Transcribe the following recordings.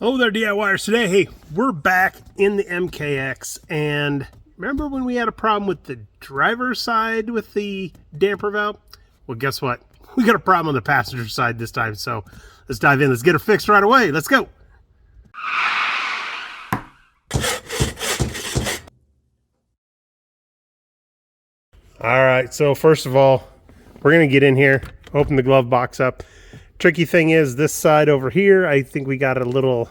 Hello there, DIYers. Today, hey, we're back in the MKX, and remember when we had a problem with the driver's side with the damper valve? Well, guess what? We got a problem on the passenger side this time, so let's dive in. Let's get it fixed right away. Let's go. All right, so first of all, we're going to get in here, open the glove box up. Tricky thing is this side over here, I think we got a little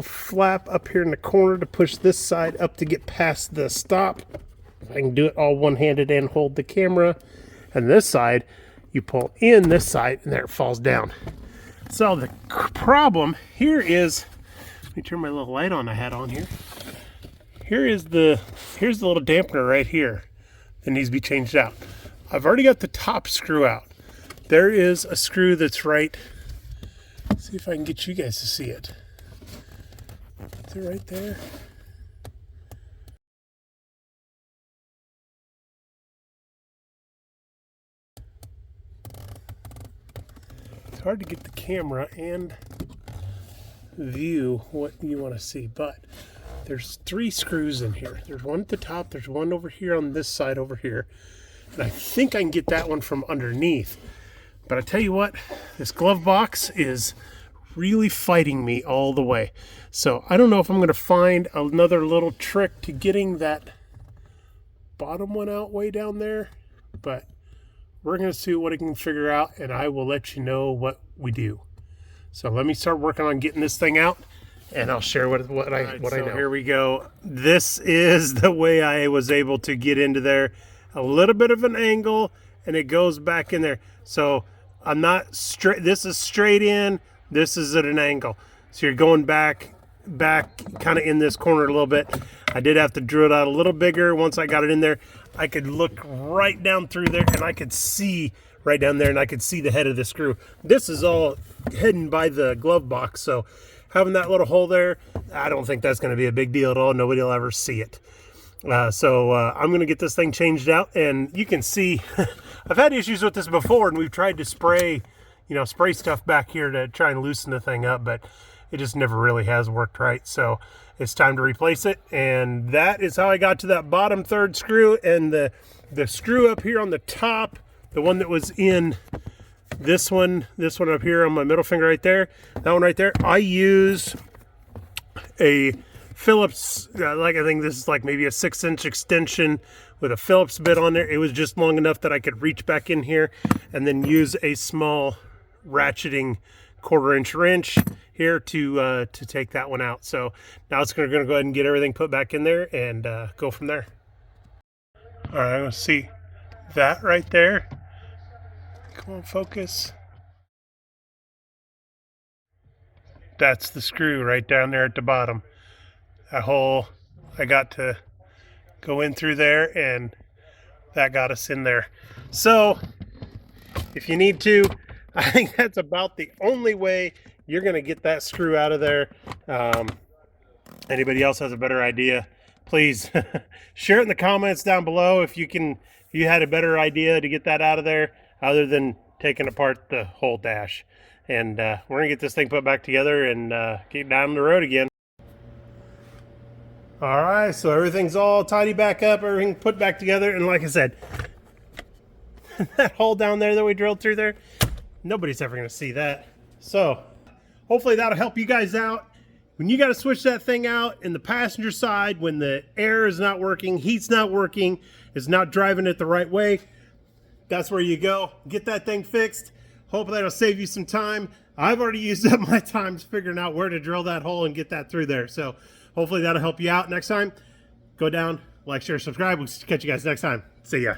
flap up here in the corner to push this side up to get past the stop. I can do it all one-handed and hold the camera. And this side, you pull in this side and there it falls down. So the problem here is, let me turn my little light on I had on here. Here's the little dampener right here that needs to be changed out. I've already got the top screw out. There is a screw that's right. Let's see if I can get you guys to see it. Is it right there? It's hard to get the camera and view what you want to see, but there's 3 screws in here. There's one at the top, there's one over here on this side over here, and I think I can get that one from underneath. But I tell you what, this glove box is really fighting me all the way. So I don't know if I'm going to find another little trick to getting that bottom one out way down there, but we're going to see what I can figure out, and I will let you know what we do. So let me start working on getting this thing out, and I'll share what I know. Here we go. This is the way I was able to get into there. A little bit of an angle, and it goes back in there. So I'm not straight. This is straight in. This is at an angle. So you're going back kind of in this corner a little bit. I did have to drill it out a little bigger. Once I got it in there, I could look right down through there and I could see right down there and I could see the head of the screw. This is all hidden by the glove box. So having that little hole there, I don't think that's going to be a big deal at all. Nobody will ever see it. So I'm going to get this thing changed out, and you can see I've had issues with this before, and we've tried to spray stuff back here to try and loosen the thing up, but it just never really has worked right. So it's time to replace it, and that is how I got to that bottom 3rd screw. And the screw up here on the top, the one that was in this one up here on my middle finger right there, that one right there, I use a Phillips, I think this is like maybe a 6-inch extension with a Phillips bit on there. It was just long enough that I could reach back in here and then use a small ratcheting 1/4 wrench here to take that one out. So now it's going to go ahead and get everything put back in there and go from there. All right, let's see that right there. Come on, focus. That's the screw right down there at the bottom. That hole, I got to go in through there, and that got us in there. So if you need to, I think that's about the only way you're going to get that screw out of there. Anybody else has a better idea, please share it in the comments down below if you had a better idea to get that out of there other than taking apart the whole dash. And we're going to get this thing put back together and get down the road again. All right, so everything's all tidy back up, everything put back together, and like I said, that hole down there that we drilled through there, nobody's ever going to see that. So hopefully that'll help you guys out. When you got to switch that thing out in the passenger side, when the air is not working, heat's not working, it's not driving it the right way, that's where you go. Get that thing fixed. Hopefully that'll save you some time. I've already used up my time figuring out where to drill that hole and get that through there. So hopefully that'll help you out next time. Go down, like, share, subscribe. We'll catch you guys next time. See ya.